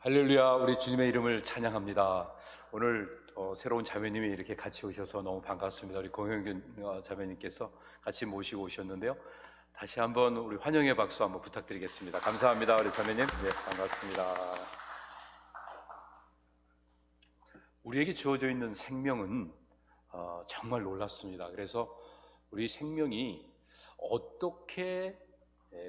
할렐루야, 우리 주님의 이름을 찬양합니다. 오늘 새로운 자매님이 이렇게 같이 오셔서 너무 반갑습니다. 우리 공영균 자매님께서 같이 모시고 오셨는데요. 다시 한번 우리 환영의 박수 한번 부탁드리겠습니다. 감사합니다, 우리 자매님. 네, 반갑습니다. 우리에게 주어져 있는 생명은 정말 놀랍습니다. 그래서 우리 생명이 어떻게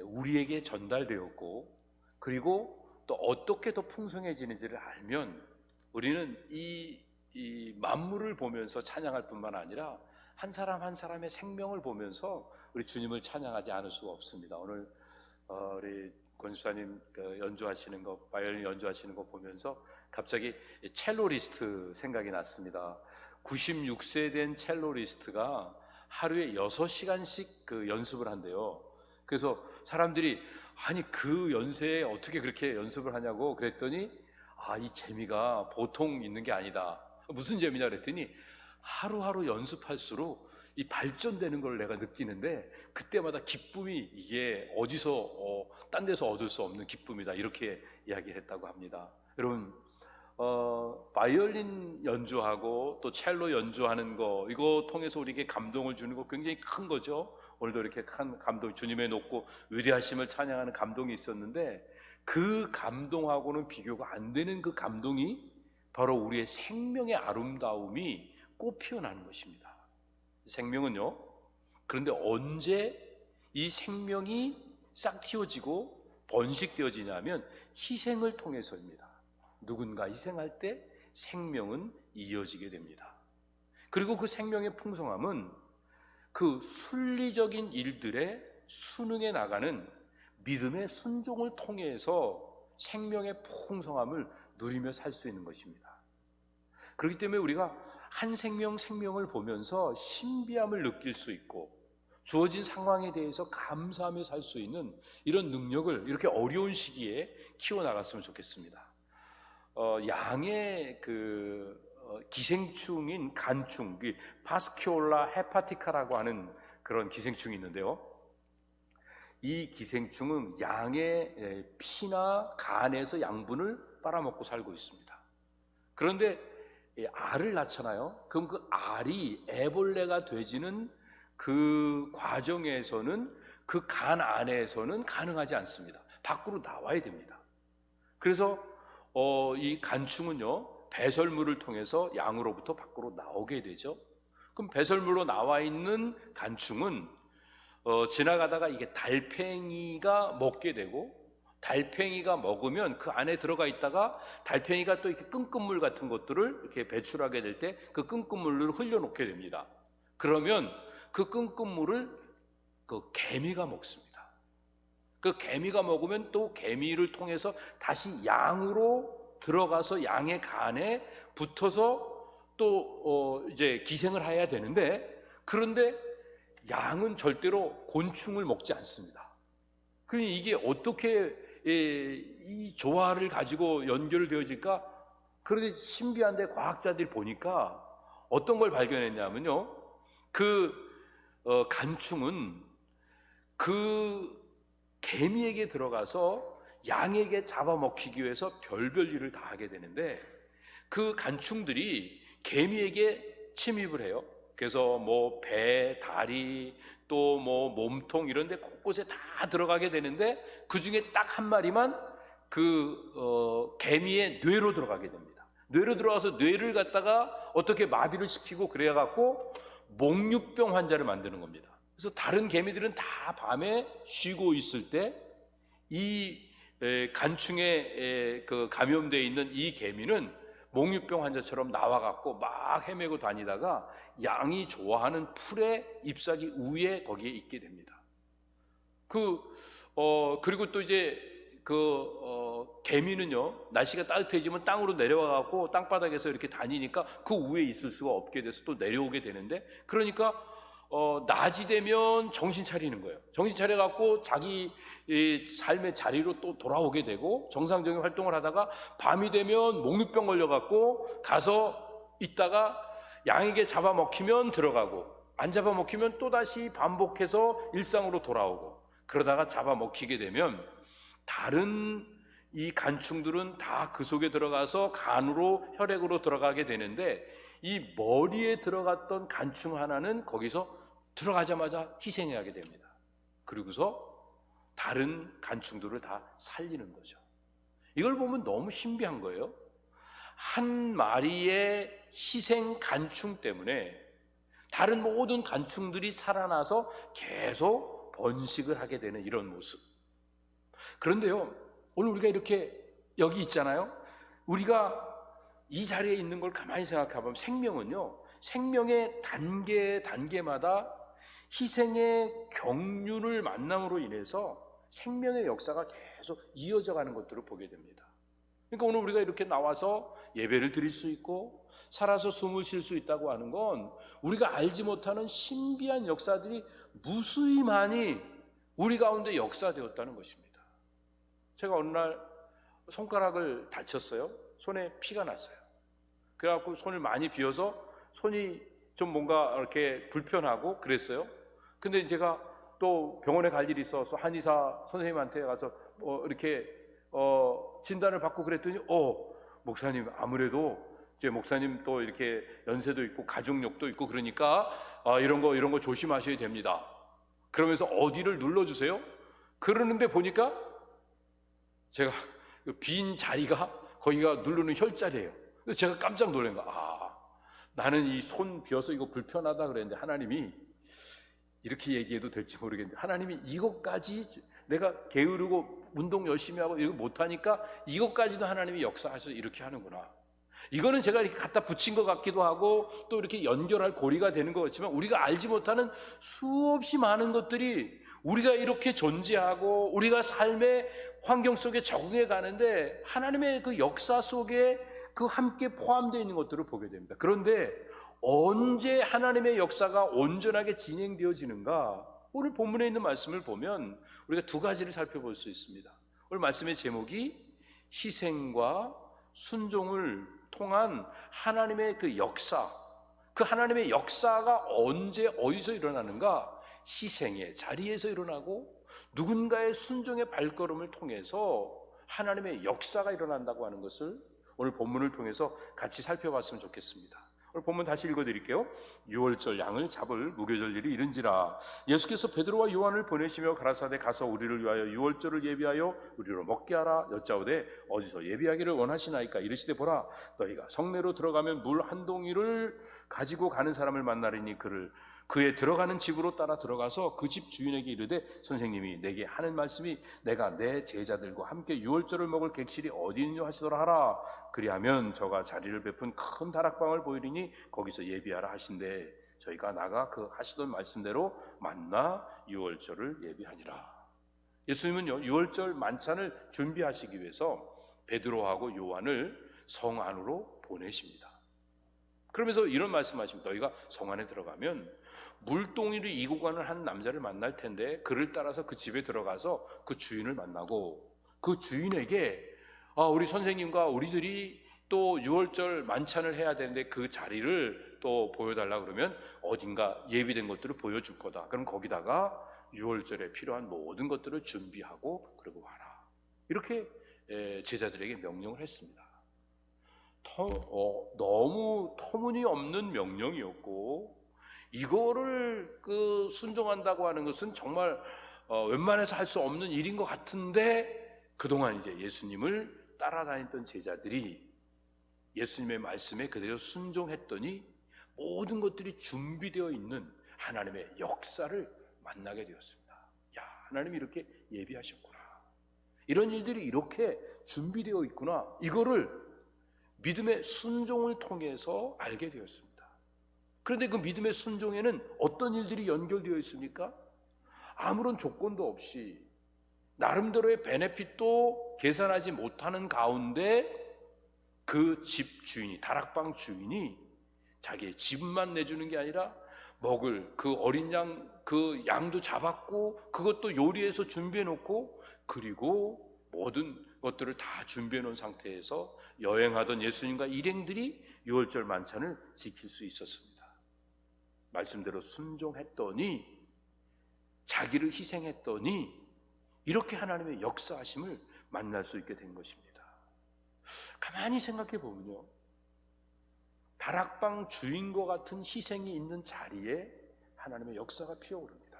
우리에게 전달되었고, 그리고 또 어떻게 더 풍성해지는지를 알면 우리는 이 만물을 보면서 찬양할 뿐만 아니라 한 사람 한 사람의 생명을 보면서 우리 주님을 찬양하지 않을 수가 없습니다. 오늘 우리 권수사님 연주하시는 거, 바이올린 연주하시는 거 보면서 갑자기 첼로리스트 생각이 났습니다. 96세 된 첼로리스트가 하루에 6시간씩 연습을 한대요. 그래서 사람들이 아니 그 연세에 어떻게 그렇게 연습을 하냐고 그랬더니 이 재미가 보통 있는 게 아니다. 무슨 재미냐 그랬더니 하루하루 연습할수록 이 발전되는 걸 내가 느끼는데 그때마다 기쁨이 이게 어디서 딴 데서 얻을 수 없는 기쁨이다, 이렇게 이야기했다고 합니다. 여러분, 바이올린 연주하고 또 첼로 연주하는 거, 이거 통해서 우리에게 감동을 주는 거 굉장히 큰 거죠. 오늘도 이렇게 큰 감동, 주님의 높고 위대하심을 찬양하는 감동이 있었는데 그 감동하고는 비교가 안 되는 그 감동이 바로 우리의 생명의 아름다움이 꽃 피어나는 것입니다. 생명은요, 그런데 언제 이 생명이 싹 틔워지고 번식되어지냐면 희생을 통해서입니다. 누군가 희생할 때 생명은 이어지게 됩니다. 그리고 그 생명의 풍성함은 그 순리적인 일들에 순응해 나가는 믿음의 순종을 통해서 생명의 풍성함을 누리며 살 수 있는 것입니다. 그렇기 때문에 우리가 한 생명을 보면서 신비함을 느낄 수 있고 주어진 상황에 대해서 감사하며 살 수 있는 이런 능력을 이렇게 어려운 시기에 키워나갔으면 좋겠습니다. 양의 기생충인 간충, 파스큐올라 헤파티카라고 하는 그런 기생충이 있는데요. 이 기생충은 양의 피나 간에서 양분을 빨아먹고 살고 있습니다. 그런데 알을 낳잖아요. 그럼 그 알이 애벌레가 되지는 그 과정에서는 그 간 안에서는 가능하지 않습니다. 밖으로 나와야 됩니다. 그래서 이 간충은요, 배설물을 통해서 양으로부터 밖으로 나오게 되죠. 그럼 배설물로 나와 있는 간충은 지나가다가 이게 달팽이가 먹게 되고, 달팽이가 먹으면 그 안에 들어가 있다가 달팽이가 또 이렇게 끈끈물 같은 것들을 이렇게 배출하게 될 때 그 끈끈물을 흘려놓게 됩니다. 그러면 그 끈끈물을 그 개미가 먹습니다. 그 개미가 먹으면 또 개미를 통해서 다시 양으로 들어가서 양의 간에 붙어서 또 이제 기생을 해야 되는데, 그런데 양은 절대로 곤충을 먹지 않습니다. 그러니 이게 어떻게 이 조화를 가지고 연결되어질까? 그런데 신비한데 과학자들이 보니까 어떤 걸 발견했냐면요, 간충은 그 개미에게 들어가서 양에게 잡아먹히기 위해서 별별 일을 다 하게 되는데, 그 간충들이 개미에게 침입을 해요. 그래서 뭐 배, 다리, 또 뭐 몸통 이런 데 곳곳에 다 들어가게 되는데 그 중에 딱 한 마리만 개미의 뇌로 들어가게 됩니다. 뇌로 들어가서 뇌를 갖다가 어떻게 마비를 시키고 그래갖고 목류병 환자를 만드는 겁니다. 그래서 다른 개미들은 다 밤에 쉬고 있을 때 이 간충에 감염되어 있는 이 개미는 목류병 환자처럼 나와갖고 막 헤매고 다니다가 양이 좋아하는 풀의 잎사귀 위에 거기에 있게 됩니다. 그리고 또 이제 개미는요, 날씨가 따뜻해지면 땅으로 내려와갖고 땅바닥에서 이렇게 다니니까 그 위에 있을 수가 없게 돼서 또 내려오게 되는데, 그러니까 낮이 되면 정신 차리는 거예요. 정신 차려갖고 자기 삶의 자리로 또 돌아오게 되고 정상적인 활동을 하다가 밤이 되면 목류병 걸려갖고 가서 있다가 양에게 잡아먹히면 들어가고 안 잡아먹히면 또다시 반복해서 일상으로 돌아오고, 그러다가 잡아먹히게 되면 다른 이 간충들은 다 그 속에 들어가서 간으로 혈액으로 들어가게 되는데, 이 머리에 들어갔던 간충 하나는 거기서 들어가자마자 희생하게 됩니다. 그리고서 다른 간충들을 다 살리는 거죠. 이걸 보면 너무 신비한 거예요. 한 마리의 희생 간충 때문에 다른 모든 간충들이 살아나서 계속 번식을 하게 되는 이런 모습. 그런데요, 오늘 우리가 이렇게 여기 있잖아요. 우리가 이 자리에 있는 걸 가만히 생각해보면 생명은요, 생명의 단계마다 희생의 경륜을 만남으로 인해서 생명의 역사가 계속 이어져 가는 것들을 보게 됩니다. 그러니까 오늘 우리가 이렇게 나와서 예배를 드릴 수 있고 살아서 숨을 쉴 수 있다고 하는 건 우리가 알지 못하는 신비한 역사들이 무수히 많이 우리 가운데 역사되었다는 것입니다. 제가 어느 날 손가락을 다쳤어요. 손에 피가 났어요. 그래갖고 손을 많이 비워서 손이 좀 뭔가 이렇게 불편하고 그랬어요. 근데 제가 또 병원에 갈 일이 있어서 한의사 선생님한테 가서 이렇게 진단을 받고 그랬더니 목사님, 아무래도 이제 목사님 또 이렇게 연세도 있고 가족력도 있고 그러니까 이런 거 조심하셔야 됩니다. 그러면서 어디를 눌러주세요? 그러는데 보니까 제가 빈 자리가 거기가 누르는 혈자리예요. 그래서 제가 깜짝 놀란 거야. 나는 이 손 비어서 이거 불편하다 그랬는데 하나님이 이렇게 얘기해도 될지 모르겠는데 하나님이 이것까지 내가 게으르고 운동 열심히 하고 이거 못하니까 이것까지도 하나님이 역사하셔서 이렇게 하는구나. 이거는 제가 이렇게 갖다 붙인 것 같기도 하고 또 이렇게 연결할 고리가 되는 것 같지만 우리가 알지 못하는 수없이 많은 것들이 우리가 이렇게 존재하고 우리가 삶의 환경 속에 적응해 가는데 하나님의 그 역사 속에 그 함께 포함되어 있는 것들을 보게 됩니다. 그런데 언제 하나님의 역사가 온전하게 진행되어지는가? 오늘 본문에 있는 말씀을 보면 우리가 두 가지를 살펴볼 수 있습니다. 오늘 말씀의 제목이 희생과 순종을 통한 하나님의 그 역사, 그 하나님의 역사가 언제 어디서 일어나는가? 희생의 자리에서 일어나고 누군가의 순종의 발걸음을 통해서 하나님의 역사가 일어난다고 하는 것을 오늘 본문을 통해서 같이 살펴봤으면 좋겠습니다. 오늘 본문 다시 읽어드릴게요. 유월절 양을 잡을 무교절일이 이른지라 예수께서 베드로와 요한을 보내시며 가라사대 가서 우리를 위하여 유월절을 예비하여 우리로 먹게 하라 여짜오되 어디서 예비하기를 원하시나이까 이르시되 보라 너희가 성내로 들어가면 물 한 동이를 가지고 가는 사람을 만나리니 그의 들어가는 집으로 따라 들어가서 그 집 주인에게 이르되 선생님이 내게 하는 말씀이 내가 내 제자들과 함께 유월절을 먹을 객실이 어디 있느냐 하시더라 하라. 그리하면 저가 자리를 베푼 큰 다락방을 보이리니 거기서 예비하라 하신대 저희가 나가 그 하시던 말씀대로 만나 유월절을 예비하니라. 예수님은요 유월절 만찬을 준비하시기 위해서 베드로하고 요한을 성 안으로 보내십니다. 그러면서 이런 말씀하십니다. 너희가 성 안에 들어가면 물동이를 이고 가는 한 남자를 만날 텐데 그를 따라서 그 집에 들어가서 그 주인을 만나고 그 주인에게 우리 선생님과 우리들이 또 유월절 만찬을 해야 되는데 그 자리를 또 보여달라 그러면 어딘가 예비된 것들을 보여줄 거다. 그럼 거기다가 유월절에 필요한 모든 것들을 준비하고 그러고 와라. 이렇게 제자들에게 명령을 했습니다. 너무 터무니없는 명령이었고 이거를 순종한다고 하는 것은 정말 웬만해서 할 수 없는 일인 것 같은데 그동안 이제 예수님을 따라다녔던 제자들이 예수님의 말씀에 그대로 순종했더니 모든 것들이 준비되어 있는 하나님의 역사를 만나게 되었습니다. 하나님이 이렇게 예비하셨구나. 이런 일들이 이렇게 준비되어 있구나. 이거를 믿음의 순종을 통해서 알게 되었습니다. 그런데 그 믿음의 순종에는 어떤 일들이 연결되어 있습니까? 아무런 조건도 없이 나름대로의 베네핏도 계산하지 못하는 가운데 그 집 주인이, 다락방 주인이 자기의 집만 내주는 게 아니라 먹을 그 어린 양, 그 양도 잡았고 그것도 요리해서 준비해 놓고 그리고 모든 것들을 다 준비해 놓은 상태에서 여행하던 예수님과 일행들이 유월절 만찬을 지킬 수 있었습니다. 말씀대로 순종했더니 자기를 희생했더니 이렇게 하나님의 역사하심을 만날 수 있게 된 것입니다. 가만히 생각해 보면요, 다락방 주인과 같은 희생이 있는 자리에 하나님의 역사가 피어오릅니다.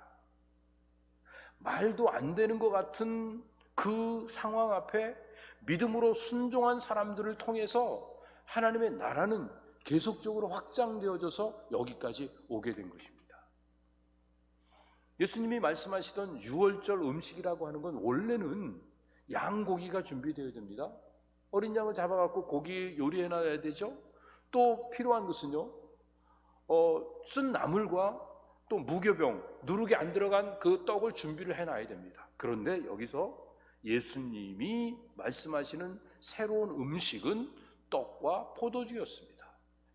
말도 안 되는 것 같은 그 상황 앞에 믿음으로 순종한 사람들을 통해서 하나님의 나라는 계속적으로 확장되어져서 여기까지 오게 된 것입니다. 예수님이 말씀하시던 유월절 음식이라고 하는 건 원래는 양고기가 준비되어야 됩니다. 어린 양을 잡아갖고 고기 요리해놔야 되죠. 또 필요한 것은요, 쓴 나물과 또 무교병, 누룩이 안 들어간 그 떡을 준비를 해놔야 됩니다. 그런데 여기서 예수님이 말씀하시는 새로운 음식은 떡과 포도주였습니다.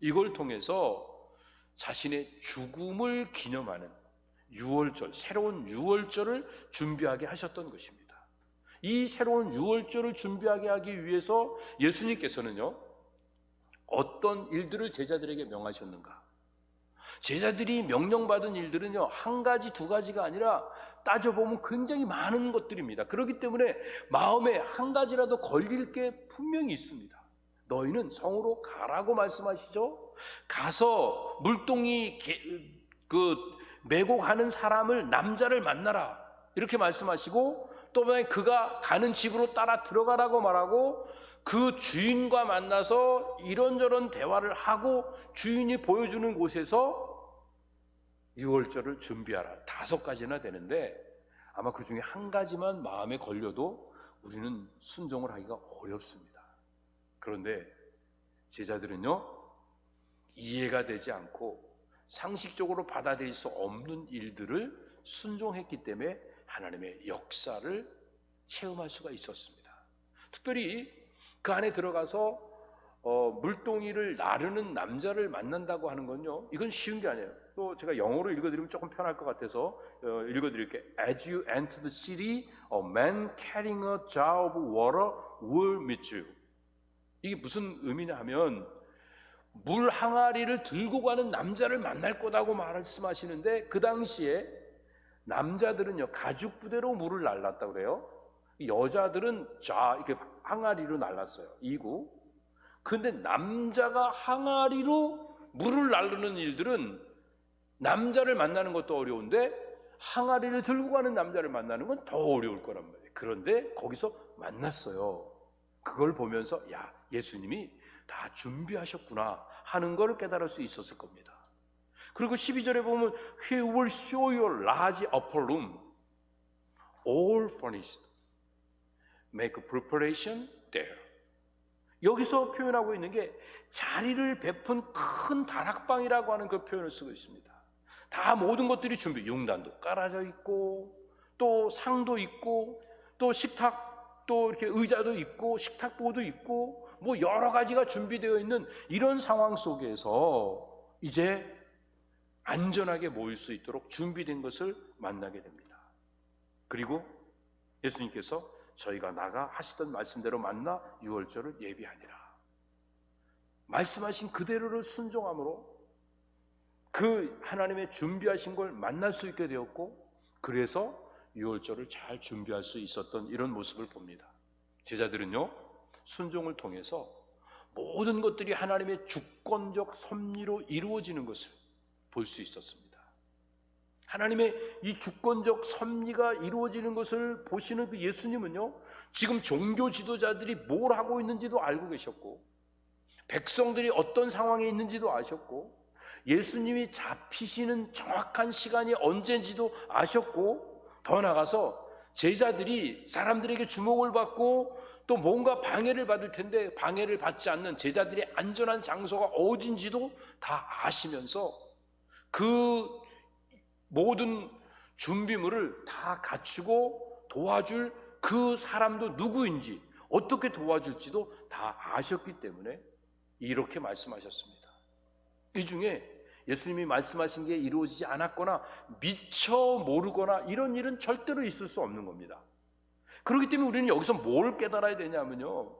이걸 통해서 자신의 죽음을 기념하는 유월절, 새로운 유월절을 준비하게 하셨던 것입니다. 이 새로운 유월절을 준비하게 하기 위해서 예수님께서는요, 어떤 일들을 제자들에게 명하셨는가? 제자들이 명령받은 일들은요, 한 가지 두 가지가 아니라 따져보면 굉장히 많은 것들입니다. 그렇기 때문에 마음에 한 가지라도 걸릴 게 분명히 있습니다. 너희는 성으로 가라고 말씀하시죠. 가서 물동이 메고 가는 사람을, 남자를 만나라 이렇게 말씀하시고, 또 그가 가는 집으로 따라 들어가라고 말하고, 그 주인과 만나서 이런저런 대화를 하고 주인이 보여주는 곳에서 유월절을 준비하라. 5가지나 되는데 아마 그 중에 한 가지만 마음에 걸려도 우리는 순종을 하기가 어렵습니다. 그런데 제자들은요, 이해가 되지 않고 상식적으로 받아들일 수 없는 일들을 순종했기 때문에 하나님의 역사를 체험할 수가 있었습니다. 특별히 그 안에 들어가서 물동이를 나르는 남자를 만난다고 하는 건요, 이건 쉬운 게 아니에요. 또 제가 영어로 읽어드리면 조금 편할 것 같아서 읽어드릴게요. As you enter the city, a man carrying a jar of water will meet you. 이게 무슨 의미냐 하면, 물 항아리를 들고 가는 남자를 만날 거다고 말씀하시는데, 그 당시에 남자들은요, 가죽 부대로 물을 날랐다고 그래요. 여자들은 이렇게 항아리로 날랐어요. 이구. 근데 남자가 항아리로 물을 나르는 일들은 남자를 만나는 것도 어려운데 항아리를 들고 가는 남자를 만나는 건 더 어려울 거란 말이에요. 그런데 거기서 만났어요. 그걸 보면서 야, 예수님이 다 준비하셨구나 하는 걸 깨달을 수 있었을 겁니다. 그리고 12절에 보면 He will show you a large upper room, all furnished. Make preparation there. 여기서 표현하고 있는 게 자리를 베푼 큰 다락방이라고 하는 그 표현을 쓰고 있습니다. 다 모든 것들이 준비, 융단도 깔아져 있고, 또 상도 있고, 또 식탁, 또 이렇게 의자도 있고, 식탁보도 있고, 뭐 여러 가지가 준비되어 있는 이런 상황 속에서 이제 안전하게 모일 수 있도록 준비된 것을 만나게 됩니다. 그리고 예수님께서 저희가 나가 하시던 말씀대로 만나 유월절을 예비하니라. 말씀하신 그대로를 순종함으로 그 하나님의 준비하신 걸 만날 수 있게 되었고, 그래서 유월절을 잘 준비할 수 있었던 이런 모습을 봅니다. 제자들은요, 순종을 통해서 모든 것들이 하나님의 주권적 섭리로 이루어지는 것을 볼 수 있었습니다. 하나님의 이 주권적 섭리가 이루어지는 것을 보시는 그 예수님은요, 지금 종교 지도자들이 뭘 하고 있는지도 알고 계셨고, 백성들이 어떤 상황에 있는지도 아셨고, 예수님이 잡히시는 정확한 시간이 언제인지도 아셨고, 더 나아가서 제자들이 사람들에게 주목을 받고 또 뭔가 방해를 받을 텐데 방해를 받지 않는 제자들의 안전한 장소가 어딘지도 다 아시면서 그 모든 준비물을 다 갖추고 도와줄 그 사람도 누구인지, 어떻게 도와줄지도 다 아셨기 때문에 이렇게 말씀하셨습니다. 이 중에 예수님이 말씀하신 게 이루어지지 않았거나 미처 모르거나 이런 일은 절대로 있을 수 없는 겁니다. 그렇기 때문에 우리는 여기서 뭘 깨달아야 되냐면요,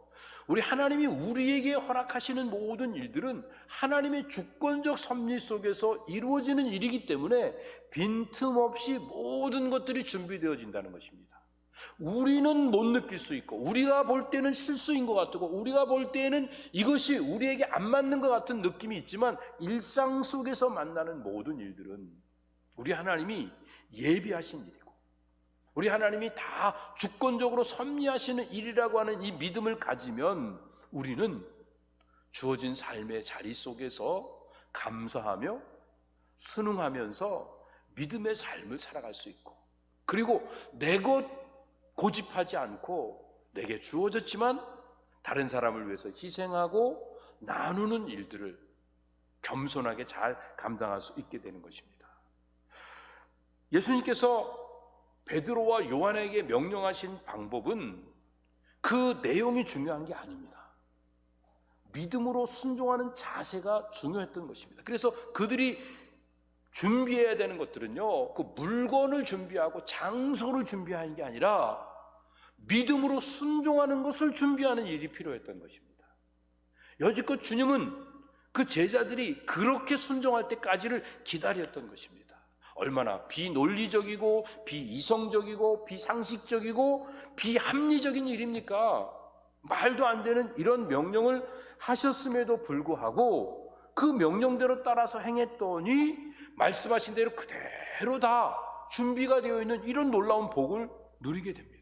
우리 하나님이 우리에게 허락하시는 모든 일들은 하나님의 주권적 섭리 속에서 이루어지는 일이기 때문에 빈틈없이 모든 것들이 준비되어진다는 것입니다. 우리는 못 느낄 수 있고, 우리가 볼 때는 실수인 것 같고, 우리가 볼 때는 이것이 우리에게 안 맞는 것 같은 느낌이 있지만, 일상 속에서 만나는 모든 일들은 우리 하나님이 예비하신 일이고, 우리 하나님이 다 주권적으로 섭리하시는 일이라고 하는 이 믿음을 가지면 우리는 주어진 삶의 자리 속에서 감사하며 순응하면서 믿음의 삶을 살아갈 수 있고, 그리고 내 것 고집하지 않고 내게 주어졌지만 다른 사람을 위해서 희생하고 나누는 일들을 겸손하게 잘 감당할 수 있게 되는 것입니다. 예수님께서 베드로와 요한에게 명령하신 방법은 그 내용이 중요한 게 아닙니다. 믿음으로 순종하는 자세가 중요했던 것입니다. 그래서 그들이 준비해야 되는 것들은요, 그 물건을 준비하고 장소를 준비하는 게 아니라 믿음으로 순종하는 것을 준비하는 일이 필요했던 것입니다. 여지껏 주님은 그 제자들이 그렇게 순종할 때까지를 기다렸던 것입니다. 얼마나 비논리적이고 비이성적이고 비상식적이고 비합리적인 일입니까? 말도 안 되는 이런 명령을 하셨음에도 불구하고 그 명령대로 따라서 행했더니 말씀하신 대로 그대로 다 준비가 되어 있는 이런 놀라운 복을 누리게 됩니다.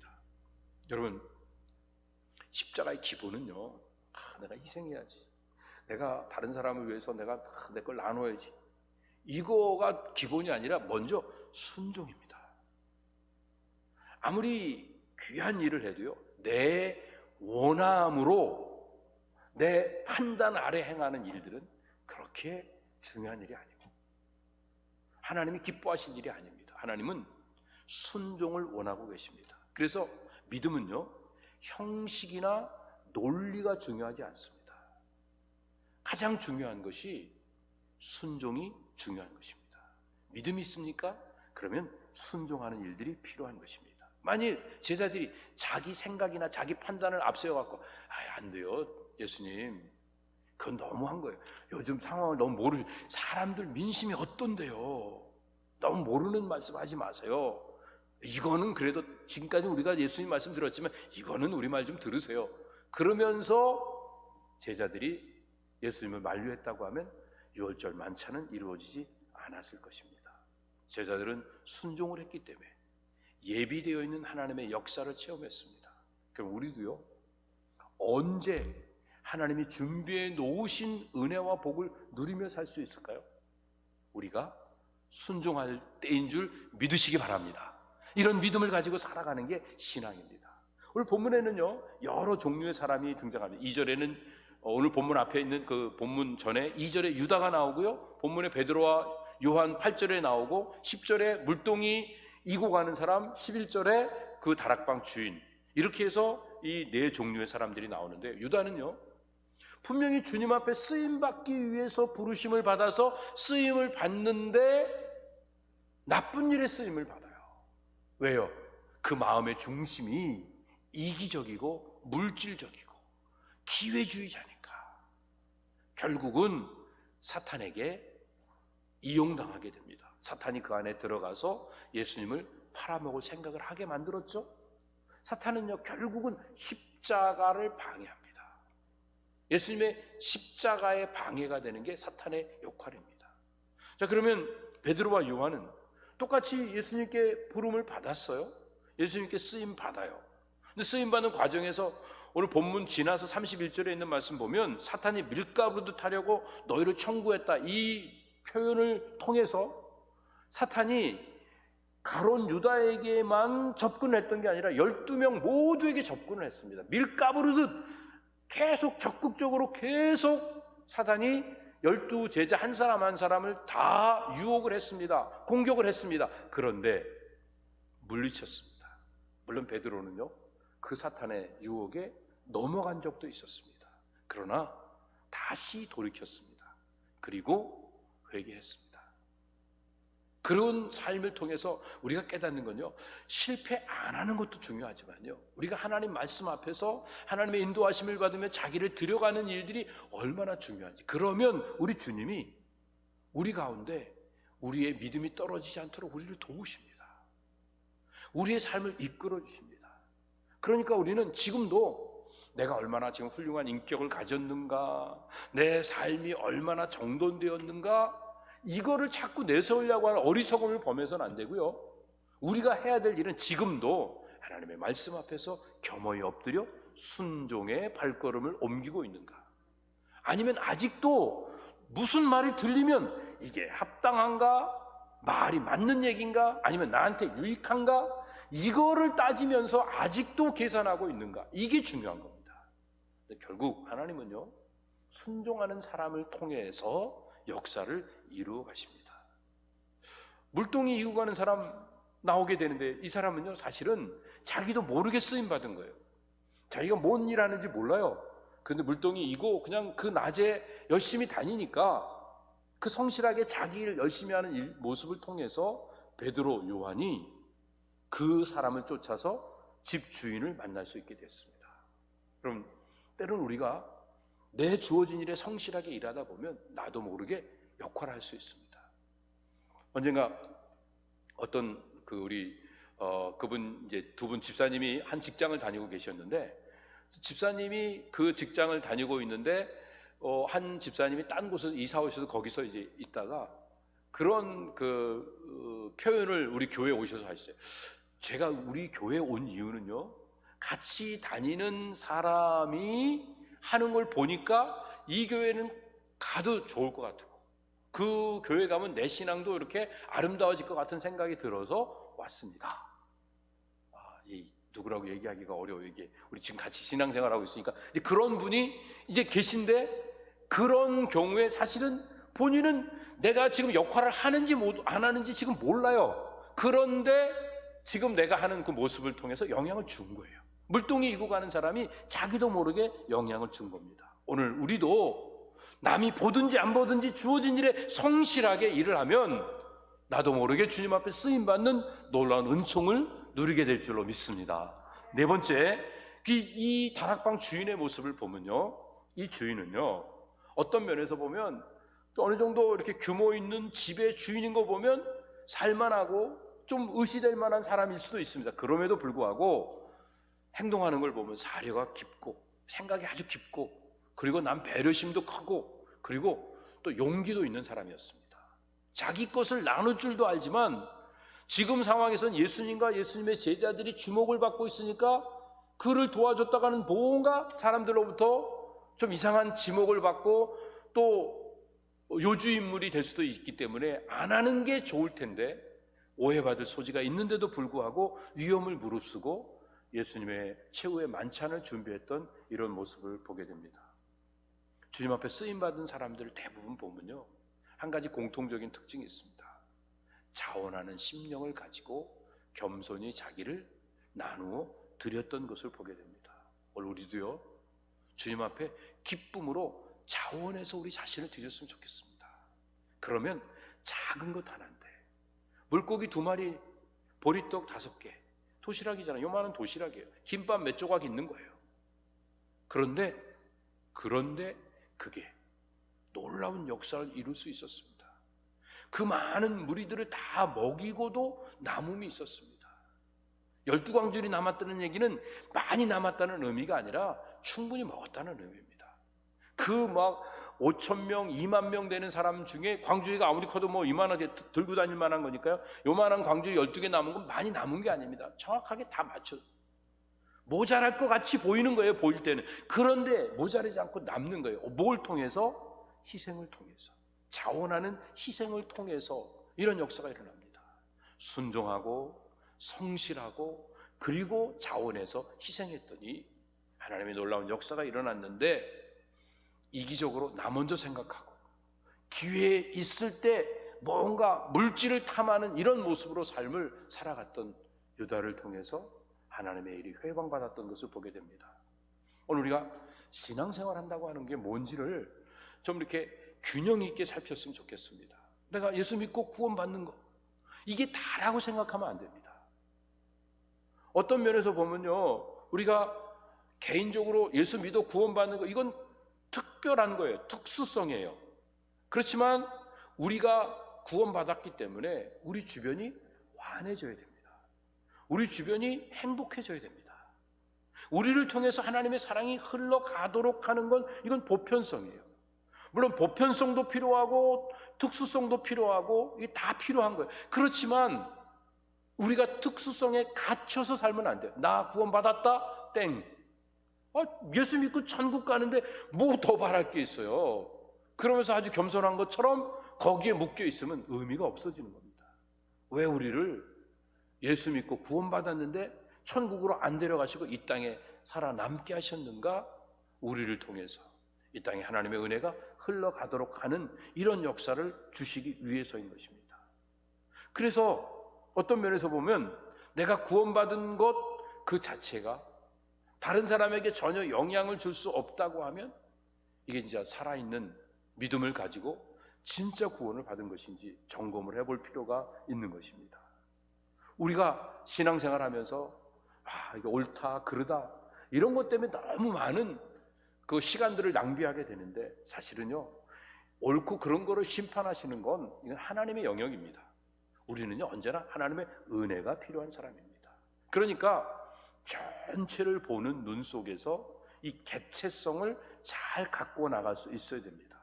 여러분, 십자가의 기본은요, 내가 희생해야지, 내가 다른 사람을 위해서 내가 내 걸 나눠야지, 이거가 기본이 아니라 먼저 순종입니다. 아무리 귀한 일을 해도요, 내 원함으로 내 판단 아래 행하는 일들은 그렇게 중요한 일이 아니고 하나님이 기뻐하신 일이 아닙니다. 하나님은 순종을 원하고 계십니다. 그래서 믿음은요, 형식이나 논리가 중요하지 않습니다. 가장 중요한 것이 순종이 중요한 것입니다. 믿음이 있습니까? 그러면 순종하는 일들이 필요한 것입니다. 만일 제자들이 자기 생각이나 자기 판단을 앞세워갖고 안 돼요, 예수님, 그건 너무한 거예요. 요즘 상황을 너무 모르죠. 사람들 민심이 어떤데요? 너무 모르는 말씀 하지 마세요. 이거는 그래도 지금까지 우리가 예수님 말씀 들었지만 이거는 우리 말 좀 들으세요. 그러면서 제자들이 예수님을 만류했다고 하면 유월절 만찬은 이루어지지 않았을 것입니다. 제자들은 순종을 했기 때문에 예비되어 있는 하나님의 역사를 체험했습니다. 그럼 우리도요, 언제 하나님이 준비해 놓으신 은혜와 복을 누리며 살 수 있을까요? 우리가 순종할 때인 줄 믿으시기 바랍니다. 이런 믿음을 가지고 살아가는 게 신앙입니다. 오늘 본문에는요, 여러 종류의 사람이 등장합니다. 2절에는 오늘 본문 앞에 있는 그 본문 전에 2절에 유다가 나오고요, 본문에 베드로와 요한 8절에 나오고 10절에 물동이 이고 가는 사람, 11절에 그 다락방 주인, 이렇게 해서 이 네 종류의 사람들이 나오는데, 유다는요, 분명히 주님 앞에 쓰임받기 위해서 부르심을 받아서 쓰임을 받는데 나쁜 일에 쓰임을 받아요. 왜요? 그 마음의 중심이 이기적이고 물질적이고 기회주의자니까 결국은 사탄에게 이용당하게 됩니다. 사탄이 그 안에 들어가서 예수님을 팔아먹을 생각을 하게 만들었죠. 사탄은요, 결국은 십자가를 방해합니다. 예수님의 십자가의 방해가 되는 게 사탄의 역할입니다. 자, 그러면 베드로와 요한은 똑같이 예수님께 부름을 받았어요. 예수님께 쓰임 받아요. 근데 쓰임 받는 과정에서 오늘 본문 지나서 31절에 있는 말씀 보면 사탄이 밀가루도 타려고 너희를 청구했다, 이 표현을 통해서 사탄이 가론 유다에게만 접근했던 게 아니라 12명 모두에게 접근을 했습니다. 밀가루듯 계속 적극적으로 계속 사탄이 12 제자 한 사람 한 사람을 다 유혹을 했습니다. 공격을 했습니다. 그런데 물리쳤습니다. 물론 베드로는요, 그 사탄의 유혹에 넘어간 적도 있었습니다. 그러나 다시 돌이켰습니다. 그리고 회개했습니다. 그런 삶을 통해서 우리가 깨닫는 건요, 실패 안 하는 것도 중요하지만요, 우리가 하나님 말씀 앞에서 하나님의 인도하심을 받으며 자기를 들여가는 일들이 얼마나 중요한지, 그러면 우리 주님이 우리 가운데 우리의 믿음이 떨어지지 않도록 우리를 도우십니다. 우리의 삶을 이끌어 주십니다. 그러니까 우리는 지금도 내가 얼마나 지금 훌륭한 인격을 가졌는가, 내 삶이 얼마나 정돈되었는가, 이거를 자꾸 내세우려고 하는 어리석음을 범해서는 안 되고요. 우리가 해야 될 일은 지금도 하나님의 말씀 앞에서 겸허히 엎드려 순종의 발걸음을 옮기고 있는가, 아니면 아직도 무슨 말이 들리면 이게 합당한가, 말이 맞는 얘기인가, 아니면 나한테 유익한가, 이거를 따지면서 아직도 계산하고 있는가, 이게 중요한 겁니다. 근데 결국 하나님은요, 순종하는 사람을 통해서 역사를 이루어 가십니다. 물동이 이고 가는 사람 나오게 되는데, 이 사람은요 사실은 자기도 모르게 쓰임받은 거예요. 자기가 뭔 일 하는지 몰라요. 그런데 물동이 이고 그냥 그 낮에 열심히 다니니까 그 성실하게 자기 일 열심히 하는 모습을 통해서 베드로, 요한이 그 사람을 쫓아서 집 주인을 만날 수 있게 됐습니다. 그럼 때로는 우리가 내 주어진 일에 성실하게 일하다 보면 나도 모르게 역할을 할 수 있습니다. 언젠가 어떤 그분 이제 두 분 집사님이 한 직장을 다니고 계셨는데, 집사님이 그 직장을 다니고 있는데 한 집사님이 딴 곳에 이사 오셔서 거기서 이제 있다가 그런 표현을 우리 교회에 오셔서 하셨어요. 제가 우리 교회에 온 이유는요, 같이 다니는 사람이 하는 걸 보니까 이 교회는 가도 좋을 것 같고, 그 교회 가면 내 신앙도 이렇게 아름다워질 것 같은 생각이 들어서 왔습니다. 누구라고 얘기하기가 어려워요. 이게 우리 지금 같이 신앙생활하고 있으니까. 이제 그런 분이 이제 계신데, 그런 경우에 사실은 본인은 내가 지금 역할을 하는지 안 하는지 지금 몰라요. 그런데 지금 내가 하는 그 모습을 통해서 영향을 준 거예요. 물동이 이고 가는 사람이 자기도 모르게 영향을 준 겁니다. 오늘 우리도 남이 보든지 안 보든지 주어진 일에 성실하게 일을 하면 나도 모르게 주님 앞에 쓰임받는 놀라운 은총을 누리게 될 줄로 믿습니다. 네 번째, 이 다락방 주인의 모습을 보면요, 이 주인은요 어떤 면에서 보면 또 어느 정도 이렇게 규모 있는 집의 주인인 거 보면 살만하고 좀 의시될 만한 사람일 수도 있습니다. 그럼에도 불구하고 행동하는 걸 보면 사려가 깊고 생각이 아주 깊고, 그리고 남 배려심도 크고, 그리고 또 용기도 있는 사람이었습니다. 자기 것을 나눌 줄도 알지만 지금 상황에서는 예수님과 예수님의 제자들이 주목을 받고 있으니까 그를 도와줬다가는 뭔가 사람들로부터 좀 이상한 지목을 받고 또 요주인물이 될 수도 있기 때문에 안 하는 게 좋을 텐데 오해받을 소지가 있는데도 불구하고 위험을 무릅쓰고 예수님의 최후의 만찬을 준비했던 이런 모습을 보게 됩니다. 주님 앞에 쓰임받은 사람들을 대부분 보면요, 한 가지 공통적인 특징이 있습니다. 자원하는 심령을 가지고 겸손히 자기를 나누어 드렸던 것을 보게 됩니다. 오늘 우리도요, 주님 앞에 기쁨으로 자원해서 우리 자신을 드렸으면 좋겠습니다. 그러면 작은 것 하나인데 물고기 2마리, 보리떡 5개, 도시락이잖아요. 요만한 도시락이에요. 김밥 몇 조각 있는 거예요. 그런데 그게 놀라운 역사를 이룰 수 있었습니다. 그 많은 무리들을 다 먹이고도 남음이 있었습니다. 12광줄이 남았다는 얘기는 많이 남았다는 의미가 아니라 충분히 먹었다는 의미입니다. 그 막 5,000명, 2만 명 되는 사람 중에 광주리가 아무리 커도 뭐 이만하게 들고 다닐 만한 거니까요, 요만한 광주리 12개 남은 건 많이 남은 게 아닙니다. 정확하게 다 맞춰 모자랄 것 같이 보이는 거예요, 보일 때는. 그런데 모자라지 않고 남는 거예요. 뭘 통해서? 희생을 통해서, 자원하는 희생을 통해서 이런 역사가 일어납니다. 순종하고 성실하고 그리고 자원해서 희생했더니 하나님의 놀라운 역사가 일어났는데, 이기적으로 나 먼저 생각하고 기회에 있을 때 뭔가 물질을 탐하는 이런 모습으로 삶을 살아갔던 유다를 통해서 하나님의 일이 회방받았던 것을 보게 됩니다. 오늘 우리가 신앙생활 한다고 하는 게 뭔지를 좀 이렇게 균형 있게 살폈으면 좋겠습니다. 내가 예수 믿고 구원받는 거, 이게 다라고 생각하면 안 됩니다. 어떤 면에서 보면요, 우리가 개인적으로 예수 믿어 구원받는 거, 이건 특별한 거예요. 특수성이에요. 그렇지만 우리가 구원받았기 때문에 우리 주변이 환해져야 됩니다. 우리 주변이 행복해져야 됩니다. 우리를 통해서 하나님의 사랑이 흘러가도록 하는 건 이건 보편성이에요. 물론 보편성도 필요하고 특수성도 필요하고 이게 다 필요한 거예요. 그렇지만 우리가 특수성에 갇혀서 살면 안 돼요. 나 구원받았다? 땡. 예수 믿고 천국 가는데 뭐 더 바랄 게 있어요. 그러면서 아주 겸손한 것처럼 거기에 묶여 있으면 의미가 없어지는 겁니다. 왜 우리를 예수 믿고 구원받았는데 천국으로 안 데려가시고 이 땅에 살아남게 하셨는가? 우리를 통해서 이 땅에 하나님의 은혜가 흘러가도록 하는 이런 역사를 주시기 위해서인 것입니다. 그래서 어떤 면에서 보면 내가 구원받은 것 그 자체가 다른 사람에게 전혀 영향을 줄 수 없다고 하면 이게 이제 살아있는 믿음을 가지고 진짜 구원을 받은 것인지 점검을 해볼 필요가 있는 것입니다. 우리가 신앙생활 하면서 이게 옳다 그르다 이런 것 때문에 너무 많은 그 시간들을 낭비하게 되는데 사실은요, 옳고 그런 거를 심판하시는 건 이건 하나님의 영역입니다. 우리는요 언제나 하나님의 은혜가 필요한 사람입니다. 그러니까 전체를 보는 눈 속에서 이 개체성을 잘 갖고 나갈 수 있어야 됩니다.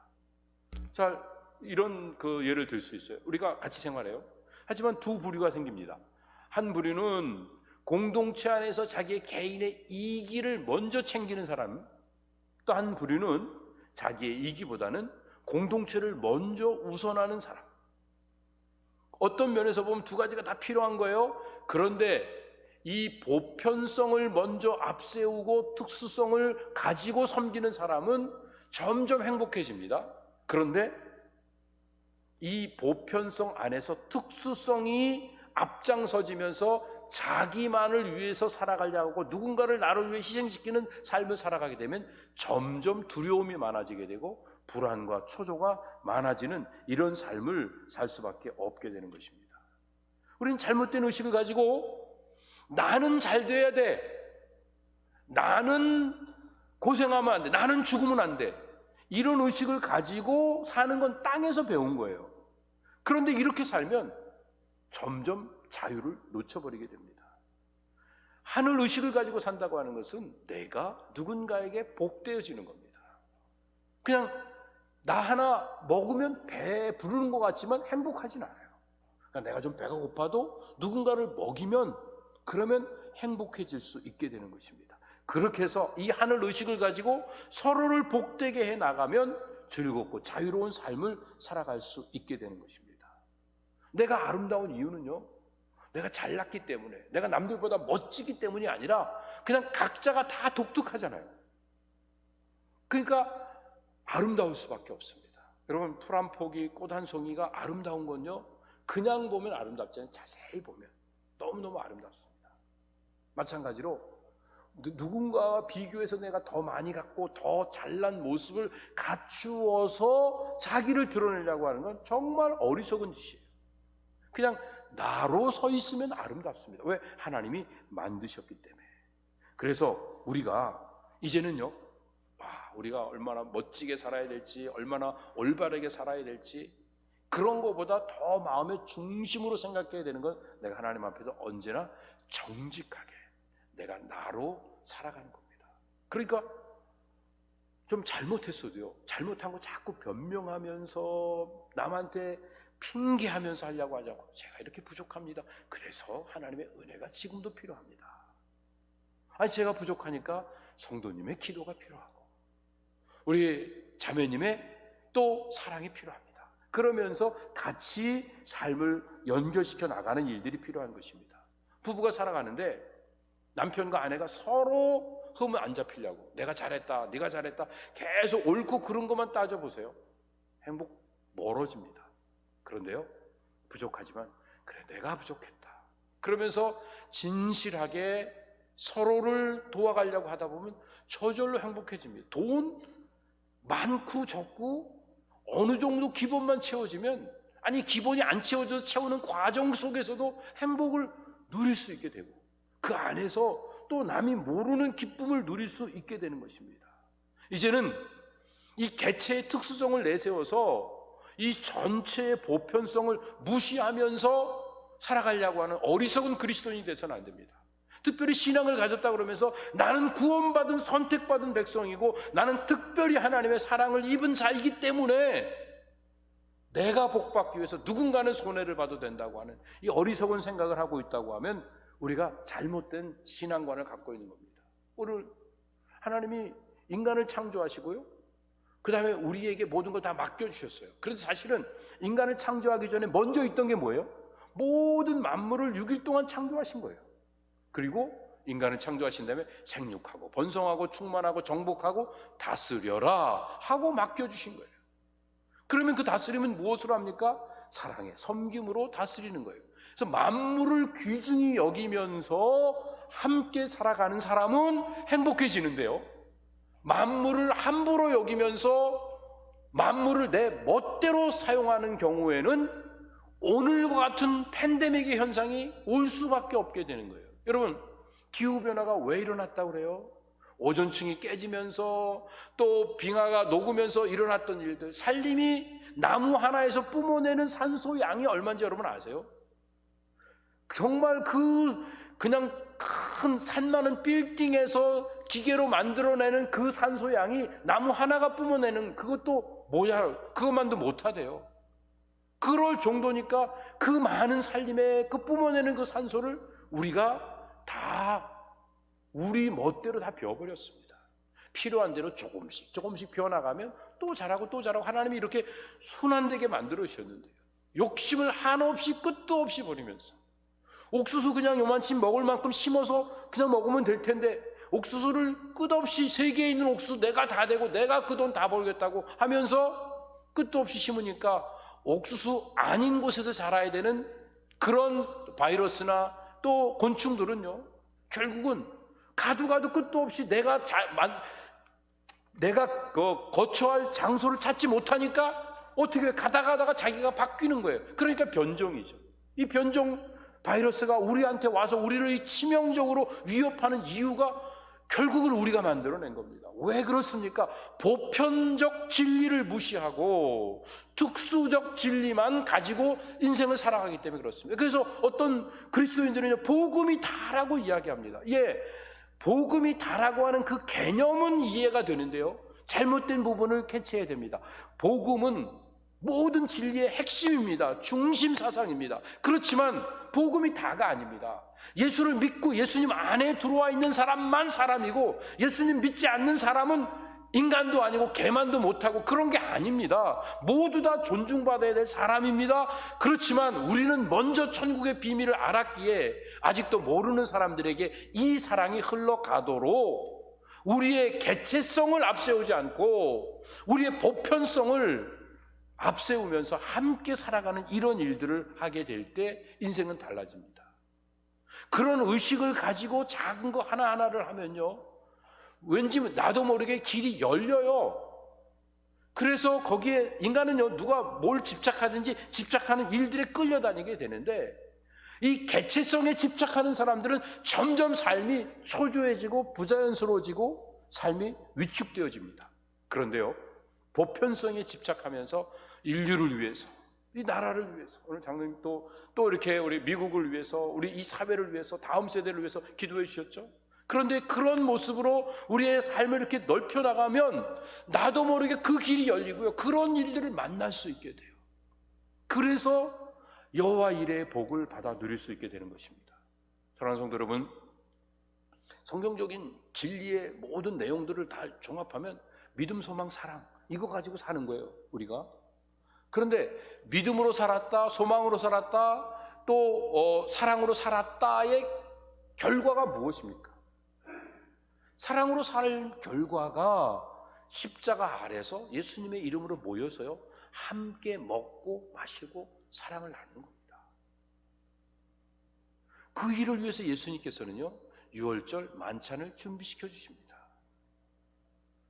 자, 이런 그 예를 들 수 있어요. 우리가 같이 생활해요. 하지만 두 부류가 생깁니다. 한 부류는 공동체 안에서 자기의 개인의 이익을 먼저 챙기는 사람, 또 한 부류는 자기의 이익보다는 공동체를 먼저 우선하는 사람. 어떤 면에서 보면 두 가지가 다 필요한 거예요. 그런데 이 보편성을 먼저 앞세우고 특수성을 가지고 섬기는 사람은 점점 행복해집니다. 그런데 이 보편성 안에서 특수성이 앞장서지면서 자기만을 위해서 살아가려고 하고 누군가를 나를 위해 희생시키는 삶을 살아가게 되면 점점 두려움이 많아지게 되고 불안과 초조가 많아지는 이런 삶을 살 수밖에 없게 되는 것입니다. 우리는 잘못된 의식을 가지고 나는 잘 돼야 돼, 나는 고생하면 안 돼, 나는 죽으면 안 돼, 이런 의식을 가지고 사는 건 땅에서 배운 거예요. 그런데 이렇게 살면 점점 자유를 놓쳐버리게 됩니다. 하늘 의식을 가지고 산다고 하는 것은 내가 누군가에게 복되어지는 겁니다. 그냥 나 하나 먹으면 배 부르는 것 같지만 행복하진 않아요. 그러니까 내가 좀 배가 고파도 누군가를 먹이면 그러면 행복해질 수 있게 되는 것입니다. 그렇게 해서 이 하늘 의식을 가지고 서로를 복되게 해 나가면 즐겁고 자유로운 삶을 살아갈 수 있게 되는 것입니다. 내가 아름다운 이유는요, 내가 잘났기 때문에, 내가 남들보다 멋지기 때문이 아니라 그냥 각자가 다 독특하잖아요. 그러니까 아름다울 수밖에 없습니다. 여러분, 풀 한 포기, 꽃 한 송이가 아름다운 건요, 그냥 보면 아름답지 않아요. 자세히 보면 너무너무 아름답습니다. 마찬가지로 누군가와 비교해서 내가 더 많이 갖고 더 잘난 모습을 갖추어서 자기를 드러내려고 하는 건 정말 어리석은 짓이에요. 그냥 나로 서 있으면 아름답습니다. 왜? 하나님이 만드셨기 때문에. 그래서 우리가 이제는요, 우리가 얼마나 멋지게 살아야 될지, 얼마나 올바르게 살아야 될지, 그런 것보다 더 마음의 중심으로 생각해야 되는 건 내가 하나님 앞에서 언제나 정직하게 내가 나로 살아가는 겁니다. 그러니까 좀 잘못했어도요, 잘못한 거 자꾸 변명하면서 남한테 핑계하면서 하려고 하자고, 제가 이렇게 부족합니다. 그래서 하나님의 은혜가 지금도 필요합니다. 아니, 제가 부족하니까 성도님의 기도가 필요하고 우리 자매님의 또 사랑이 필요합니다. 그러면서 같이 삶을 연결시켜 나가는 일들이 필요한 것입니다. 부부가 살아가는데 남편과 아내가 서로 흠을 안 잡히려고 내가 잘했다, 네가 잘했다 계속 옳고 그런 것만 따져보세요. 행복 멀어집니다. 그런데요, 부족하지만 그래 내가 부족했다 그러면서 진실하게 서로를 도와가려고 하다 보면 저절로 행복해집니다. 돈 많고 적고 어느 정도 기본만 채워지면, 아니 기본이 안 채워져서 채우는 과정 속에서도 행복을 누릴 수 있게 되고 그 안에서 또 남이 모르는 기쁨을 누릴 수 있게 되는 것입니다. 이제는 이 개체의 특수성을 내세워서 이 전체의 보편성을 무시하면서 살아가려고 하는 어리석은 그리스도인이 돼서는 안 됩니다. 특별히 신앙을 가졌다 그러면서 나는 구원받은 선택받은 백성이고 나는 특별히 하나님의 사랑을 입은 자이기 때문에 내가 복받기 위해서 누군가는 손해를 봐도 된다고 하는 이 어리석은 생각을 하고 있다고 하면 우리가 잘못된 신앙관을 갖고 있는 겁니다. 오늘 하나님이 인간을 창조하시고요, 그 다음에 우리에게 모든 걸 다 맡겨주셨어요. 그런데 사실은 인간을 창조하기 전에 먼저 있던 게 뭐예요? 모든 만물을 6일 동안 창조하신 거예요. 그리고 인간을 창조하신 다음에 생육하고 번성하고 충만하고 정복하고 다스려라 하고 맡겨주신 거예요. 그러면 그 다스림은 무엇으로 합니까? 사랑의 섬김으로 다스리는 거예요. 그래서 만물을 귀중히 여기면서 함께 살아가는 사람은 행복해지는데요, 만물을 함부로 여기면서 만물을 내 멋대로 사용하는 경우에는 오늘과 같은 팬데믹의 현상이 올 수밖에 없게 되는 거예요. 여러분, 기후변화가 왜 일어났다고 그래요? 오존층이 깨지면서 또 빙하가 녹으면서 일어났던 일들, 산림이 나무 하나에서 뿜어내는 산소 양이 얼마인지 여러분 아세요? 정말 그냥 큰 산 많은 빌딩에서 기계로 만들어내는 그 산소 양이 나무 하나가 뿜어내는 그것도 그것만도 못하대요. 그럴 정도니까 그 많은 산림에 그 뿜어내는 그 산소를 우리가 다 우리 멋대로 다 비워버렸습니다. 필요한 대로 조금씩 비워나가면 또 자라고 또 자라고 하나님이 이렇게 순환되게 만들으셨는데요, 욕심을 한없이 끝도 없이 버리면서 옥수수 그냥 요만치 먹을 만큼 심어서 그냥 먹으면 될 텐데 옥수수를 끝없이 세계에 있는 옥수수 내가 다 되고 내가 그 돈 다 벌겠다고 하면서 끝도 없이 심으니까 옥수수 아닌 곳에서 자라야 되는 그런 바이러스나 또 곤충들은요, 결국은 가도 끝도 없이 내가 거처할 장소를 찾지 못하니까 어떻게 가다가 자기가 바뀌는 거예요. 그러니까 변종이죠. 이 변종 바이러스가 우리한테 와서 우리를 치명적으로 위협하는 이유가 결국은 우리가 만들어낸 겁니다. 왜 그렇습니까? 보편적 진리를 무시하고 특수적 진리만 가지고 인생을 살아가기 때문에 그렇습니다. 그래서 어떤 그리스도인들은 복음이 다라고 이야기합니다. 복음이 다라고 하는 그 개념은 이해가 되는데요, 잘못된 부분을 캐치해야 됩니다. 복음은 모든 진리의 핵심입니다. 중심 사상입니다. 그렇지만 복음이 다가 아닙니다. 예수를 믿고 예수님 안에 들어와 있는 사람만 사람이고 예수님 믿지 않는 사람은 인간도 아니고 개만도 못하고 그런 게 아닙니다. 모두 다 존중받아야 될 사람입니다. 그렇지만 우리는 먼저 천국의 비밀을 알았기에 아직도 모르는 사람들에게 이 사랑이 흘러가도록 우리의 개체성을 앞세우지 않고 우리의 보편성을 앞세우면서 함께 살아가는 이런 일들을 하게 될 때 인생은 달라집니다. 그런 의식을 가지고 작은 거 하나하나를 하면요, 왠지 나도 모르게 길이 열려요. 그래서 거기에 인간은요, 누가 뭘 집착하든지 집착하는 일들에 끌려다니게 되는데 이 개체성에 집착하는 사람들은 점점 삶이 초조해지고 부자연스러워지고 삶이 위축되어집니다. 그런데요, 보편성에 집착하면서 인류를 위해서, 이 나라를 위해서, 오늘 장로님 또 이렇게 우리 미국을 위해서, 우리 이 사회를 위해서, 다음 세대를 위해서 기도해 주셨죠. 그런데 그런 모습으로 우리의 삶을 이렇게 넓혀 나가면 나도 모르게 그 길이 열리고요, 그런 일들을 만날 수 있게 돼요. 그래서 여호와 이레의 복을 받아 누릴 수 있게 되는 것입니다. 사랑하는 성도 여러분, 성경적인 진리의 모든 내용들을 다 종합하면 믿음, 소망, 사랑, 이거 가지고 사는 거예요, 우리가. 그런데 믿음으로 살았다, 소망으로 살았다, 또 사랑으로 살았다의 결과가 무엇입니까? 사랑으로 살 결과가 십자가 아래서 예수님의 이름으로 모여서요, 함께 먹고 마시고 사랑을 나누는 겁니다. 그 일을 위해서 예수님께서는요, 유월절 만찬을 준비시켜 주십니다.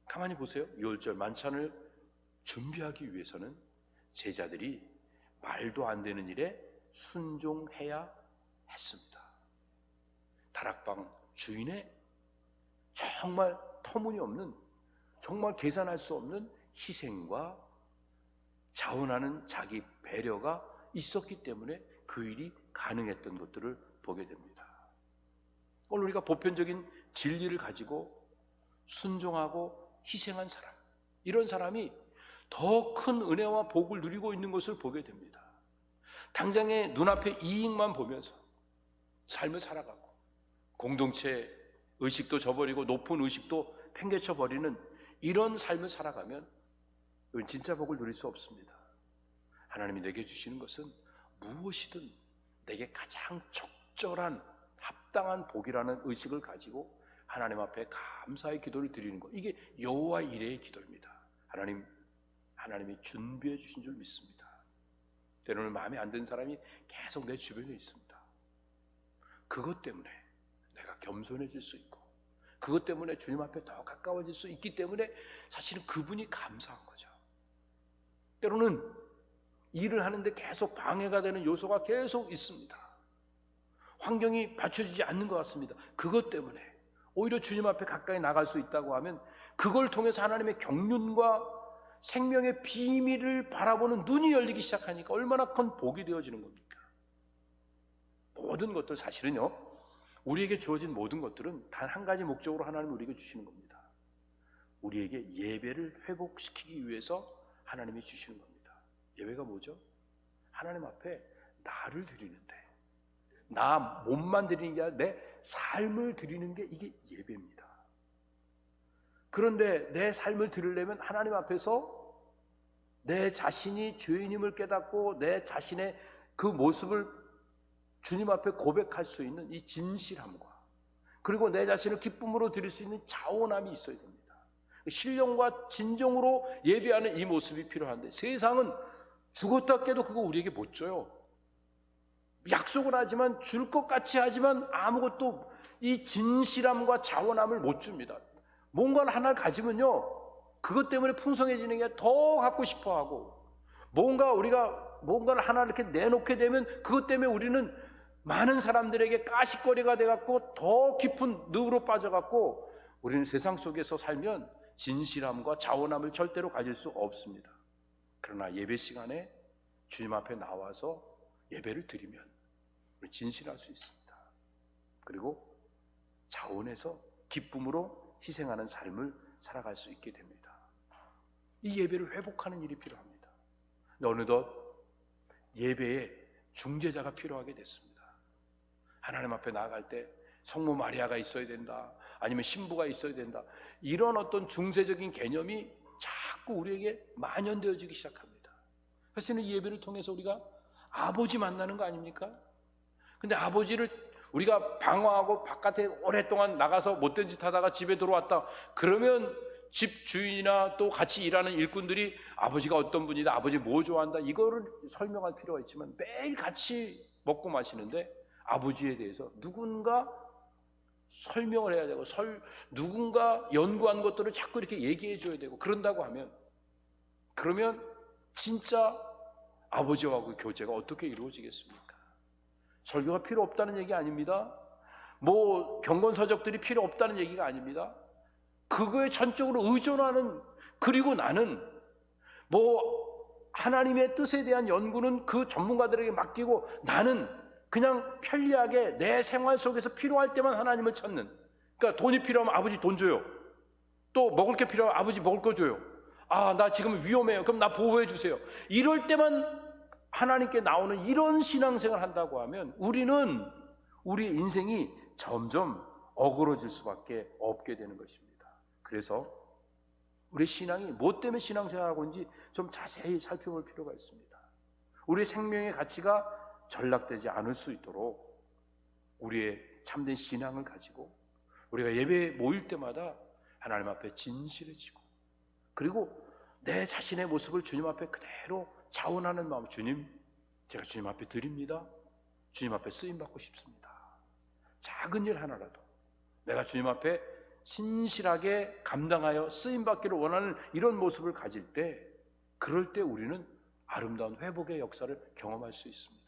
가만히 보세요. 유월절 만찬을 준비하기 위해서는 제자들이 말도 안 되는 일에 순종해야 했습니다. 다락방 주인의 정말 터무니없는, 정말 계산할 수 없는 희생과 자원하는 자기 배려가 있었기 때문에 그 일이 가능했던 것들을 보게 됩니다. 오늘 우리가 보편적인 진리를 가지고 순종하고 희생한 사람, 이런 사람이 더 큰 은혜와 복을 누리고 있는 것을 보게 됩니다. 당장의 눈앞의 이익만 보면서 삶을 살아가고 공동체 의식도 저버리고 높은 의식도 팽개쳐 버리는 이런 삶을 살아가면 진짜 복을 누릴 수 없습니다. 하나님이 내게 주시는 것은 무엇이든 내게 가장 적절한 합당한 복이라는 의식을 가지고 하나님 앞에 감사의 기도를 드리는 것, 이게 여호와 이레의 기도입니다. 하나님이 준비해 주신 줄 믿습니다. 때로는 마음에 안 드는 사람이 계속 내 주변에 있습니다. 그것 때문에 내가 겸손해질 수 있고, 그것 때문에 주님 앞에 더 가까워질 수 있기 때문에 사실은 그분이 감사한 거죠. 때로는 일을 하는데 계속 방해가 되는 요소가 계속 있습니다. 환경이 받쳐주지 않는 것 같습니다. 그것 때문에 오히려 주님 앞에 가까이 나갈 수 있다고 하면 그걸 통해서 하나님의 경륜과 생명의 비밀을 바라보는 눈이 열리기 시작하니까 얼마나 큰 복이 되어지는 겁니까? 모든 것들, 사실은요, 우리에게 주어진 모든 것들은 단 한 가지 목적으로 하나님이 우리에게 주시는 겁니다. 우리에게 예배를 회복시키기 위해서 하나님이 주시는 겁니다. 예배가 뭐죠? 하나님 앞에 나를 드리는데, 나 몸만 드리는 게 아니라 내 삶을 드리는 게 이게 예배입니다. 그런데 내 삶을 드리려면 하나님 앞에서 내 자신이 죄인임을 깨닫고 내 자신의 그 모습을 주님 앞에 고백할 수 있는 이 진실함과, 그리고 내 자신을 기쁨으로 드릴 수 있는 자원함이 있어야 됩니다. 신령과 진정으로 예배하는 이 모습이 필요한데, 세상은 죽었다 깨도 그거 우리에게 못 줘요. 약속을 하지만, 줄 것 같이 하지만 아무것도 이 진실함과 자원함을 못 줍니다. 뭔가를 하나를 가지면요, 그것 때문에 풍성해지는 게 더 갖고 싶어 하고, 우리가 뭔가를 하나 이렇게 내놓게 되면 그것 때문에 우리는 많은 사람들에게 가십거리가 돼갖고 더 깊은 늪으로 빠져갖고, 우리는 세상 속에서 살면 진실함과 자원함을 절대로 가질 수 없습니다. 그러나 예배 시간에 주님 앞에 나와서 예배를 드리면 우리 진실할 수 있습니다. 그리고 자원해서 기쁨으로 희생하는 삶을 살아갈 수 있게 됩니다. 이 예배를 회복하는 일이 필요합니다. 어느덧 예배에 중재자가 필요하게 됐습니다. 하나님 앞에 나아갈 때 성모 마리아가 있어야 된다, 아니면 신부가 있어야 된다, 이런 어떤 중세적인 개념이 자꾸 우리에게 만연되어지기 시작합니다. 사실은 이 예배를 통해서 우리가 아버지 만나는 거 아닙니까? 근데 아버지를 우리가 방황하고 바깥에 오랫동안 나가서 못된 짓 하다가 집에 들어왔다 그러면 집 주인이나 또 같이 일하는 일꾼들이 아버지가 어떤 분이다, 아버지 뭐 좋아한다, 이거를 설명할 필요가 있지만 매일 같이 먹고 마시는데 아버지에 대해서 누군가 설명을 해야 되고 누군가 연구한 것들을 자꾸 이렇게 얘기해 줘야 되고, 그런다고 하면, 그러면 진짜 아버지와의 교제가 어떻게 이루어지겠습니까? 설교가 필요 없다는 얘기 아닙니다. 뭐 경건서적들이 필요 없다는 얘기가 아닙니다. 그거에 전적으로 의존하는, 그리고 나는 뭐 하나님의 뜻에 대한 연구는 그 전문가들에게 맡기고 나는 그냥 편리하게 내 생활 속에서 필요할 때만 하나님을 찾는, 그러니까 돈이 필요하면 아버지 돈 줘요. 또 먹을 게 필요하면 아버지 먹을 거 줘요. 나 지금 위험해요. 그럼 나 보호해 주세요. 이럴 때만 하나님께 나오는 이런 신앙생활을 한다고 하면 우리는 우리 인생이 점점 어그러질 수밖에 없게 되는 것입니다. 그래서 우리 신앙이 뭐 때문에 신앙생활하고 있는지 좀 자세히 살펴볼 필요가 있습니다. 우리의 생명의 가치가 전락되지 않을 수 있도록 우리의 참된 신앙을 가지고 우리가 예배에 모일 때마다 하나님 앞에 진실해지고, 그리고 내 자신의 모습을 주님 앞에 그대로 자원하는 마음, 주님, 제가 주님 앞에 드립니다. 주님 앞에 쓰임받고 싶습니다. 작은 일 하나라도 내가 주님 앞에 신실하게 감당하여 쓰임받기를 원하는 이런 모습을 가질 때, 그럴 때 우리는 아름다운 회복의 역사를 경험할 수 있습니다.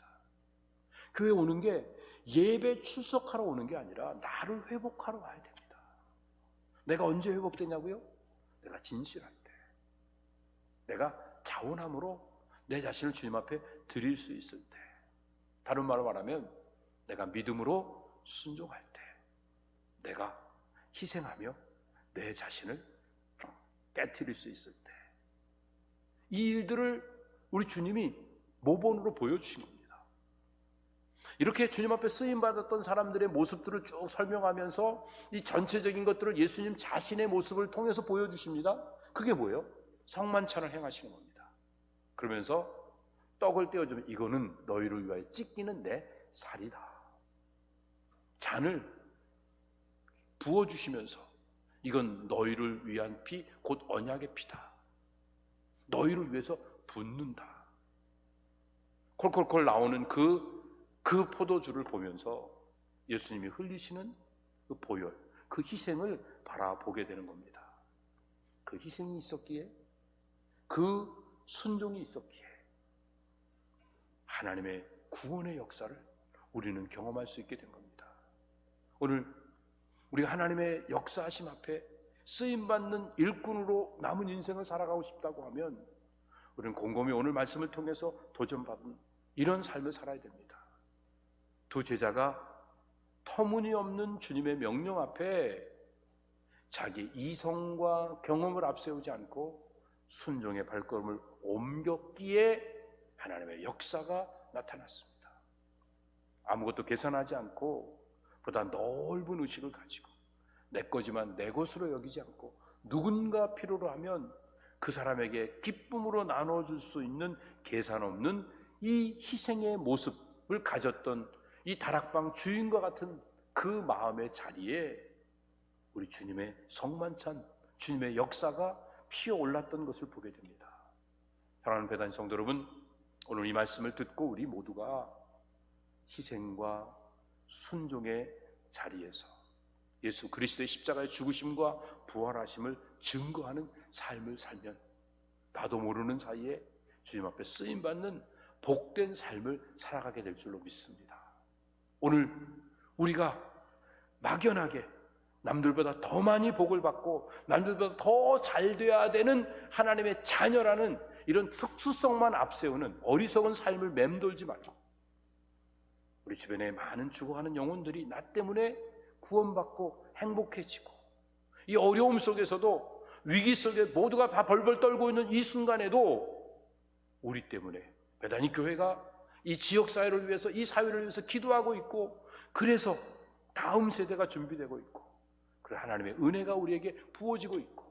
교회 오는 게 예배 출석하러 오는 게 아니라 나를 회복하러 와야 됩니다. 내가 언제 회복되냐고요? 내가 진실할 때, 내가 자원함으로 내 자신을 주님 앞에 드릴 수 있을 때, 다른 말로 말하면 내가 믿음으로 순종할 때, 내가 희생하며 내 자신을 깨트릴 수 있을 때, 이 일들을 우리 주님이 모본으로 보여주신 겁니다. 이렇게 주님 앞에 쓰임받았던 사람들의 모습들을 쭉 설명하면서 이 전체적인 것들을 예수님 자신의 모습을 통해서 보여주십니다. 그게 뭐예요? 성만찬을 행하시는 겁니다. 그러면서 떡을 떼어주면 이거는 너희를 위하여 찢기는 내 살이다. 잔을 부어주시면서 이건 너희를 위한 피, 곧 언약의 피다. 너희를 위해서 붓는다. 콜콜콜 나오는 그 포도주를 보면서 예수님이 흘리시는 그 보혈, 그 희생을 바라보게 되는 겁니다. 그 희생이 있었기에, 그 순종이 있었기에 하나님의 구원의 역사를 우리는 경험할 수 있게 된 겁니다. 오늘 우리가 하나님의 역사하심 앞에 쓰임받는 일꾼으로 남은 인생을 살아가고 싶다고 하면 우리는 곰곰이 오늘 말씀을 통해서 도전받은 이런 삶을 살아야 됩니다. 두 제자가 터무니없는 주님의 명령 앞에 자기 이성과 경험을 앞세우지 않고 순종의 발걸음을 옮겼기에 하나님의 역사가 나타났습니다. 아무것도 계산하지 않고 보다 넓은 의식을 가지고 내 거지만 내 것으로 여기지 않고 누군가 필요로 하면 그 사람에게 기쁨으로 나눠줄 수 있는 계산 없는 이 희생의 모습을 가졌던 이 다락방 주인과 같은 그 마음의 자리에 우리 주님의 성만찬, 주님의 역사가 피어올랐던 것을 보게 됩니다. 사랑하는 배단 성도 여러분, 오늘 이 말씀을 듣고 우리 모두가 희생과 순종의 자리에서 예수 그리스도의 십자가의 죽으심과 부활하심을 증거하는 삶을 살면 나도 모르는 사이에 주님 앞에 쓰임받는 복된 삶을 살아가게 될 줄로 믿습니다. 오늘 우리가 막연하게 남들보다 더 많이 복을 받고 남들보다 더 잘 돼야 되는 하나님의 자녀라는 이런 특수성만 앞세우는 어리석은 삶을 맴돌지 말고 우리 주변에 많은 죽어가는 영혼들이 나 때문에 구원받고 행복해지고 이 어려움 속에서도 위기 속에 모두가 다 벌벌 떨고 있는 이 순간에도 우리 때문에 배단위 교회가 이 지역사회를 위해서 이 사회를 위해서 기도하고 있고 그래서 다음 세대가 준비되고 있고 그리고 하나님의 은혜가 우리에게 부어지고 있고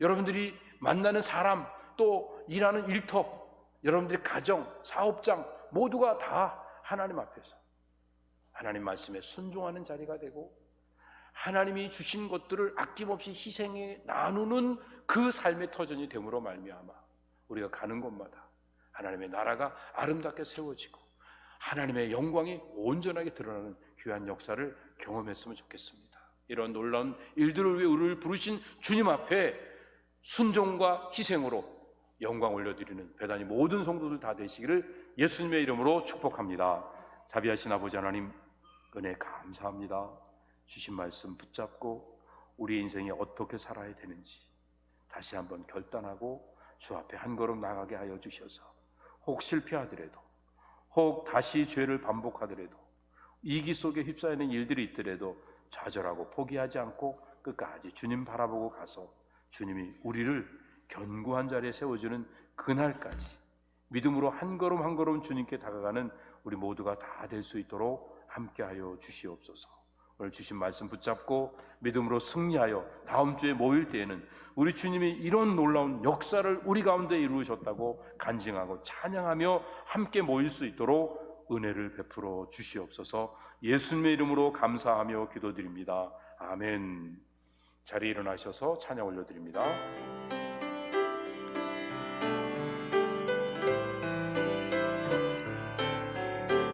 여러분들이 만나는 사람 또 일하는 일터 여러분들의 가정, 사업장 모두가 다 하나님 앞에서 하나님 말씀에 순종하는 자리가 되고 하나님이 주신 것들을 아낌없이 희생해 나누는 그 삶의 터전이 됨으로 말미암아 우리가 가는 곳마다 하나님의 나라가 아름답게 세워지고 하나님의 영광이 온전하게 드러나는 귀한 역사를 경험했으면 좋겠습니다. 이런 놀라운 일들을 위해 우리를 부르신 주님 앞에 순종과 희생으로 영광 올려드리는 배단위 모든 성도들 다 되시기를 예수님의 이름으로 축복합니다. 자비하신 아버지 하나님, 은혜 감사합니다. 주신 말씀 붙잡고 우리 인생이 어떻게 살아야 되는지 다시 한번 결단하고 주 앞에 한 걸음 나가게 하여 주셔서 혹 실패하더라도 혹 다시 죄를 반복하더라도 이기 속에 휩싸이는 일들이 있더라도 좌절하고 포기하지 않고 끝까지 주님 바라보고 가서 주님이 우리를 견고한 자리에 세워주는 그날까지 믿음으로 한 걸음 한 걸음 주님께 다가가는 우리 모두가 다 될 수 있도록 함께하여 주시옵소서. 오늘 주신 말씀 붙잡고 믿음으로 승리하여 다음 주에 모일 때에는 우리 주님이 이런 놀라운 역사를 우리 가운데 이루셨다고 간증하고 찬양하며 함께 모일 수 있도록 은혜를 베풀어 주시옵소서. 예수님의 이름으로 감사하며 기도드립니다. 아멘. 자리에 일어나셔서 찬양 올려드립니다.